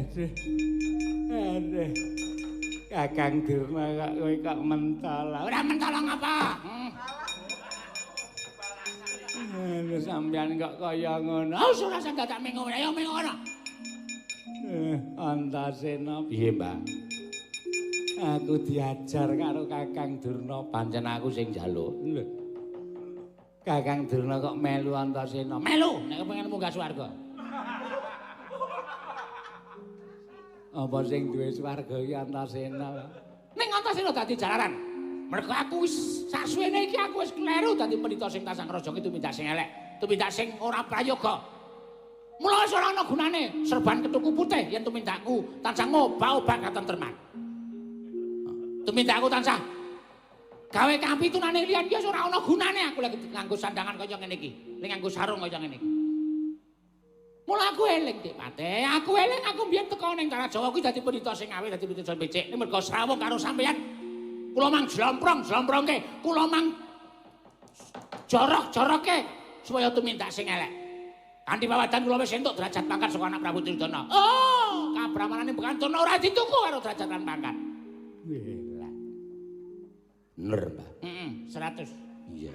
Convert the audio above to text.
Aduh. Aduh. Kakang Durna kok kowe kok mentolong. Ora mentolong apa? Sampeyan kok kaya ngono. Wis ora sing dadak mengo, ya mengo ngono. Antasena piye, Mbak? Aku diajar karo Kakang Durna, pancen aku sing njaluk. Lho. Kakang Durna kok melu Antasena. Melu nek pengen munggah swarga. Apa sing duwe swarga iki Antasena? Ning Antasena dadi jalaran. Mergo aku wis sasuwene iki aku wis kleru dadi pendhita sing tasang raja ki tumindak sing elek, tumindak sing ora prayoga. Mula wis ora ana gunane serban ketuku putih yen tumindakku tansah ngobah-obah katentreman. Tumindakku tansah gawe kapitunane liyan ya ora ana gunane aku lek nganggo sandangan kaya ngene iki, ning nganggo sarung kaya ngene iki. Mula aku eling Dik Pate, aku eling aku mbiyen teko ning tanah Jawa kuwi dadi pendhita sing awet, dadi pendhita becik. Ning mergo srawung karo sampeyan kula mang jlomprong-jlomprongke, kula mang jorok-joroke supaya tumindak sing elek. Kanthi pawadan kula wis entuk derajat pangkat saka anak Prabu Duryudana. Oh, kabramanane Bekantana ora dituku karo derajat lan pangkat. Bener, Mbak. 100. Iya.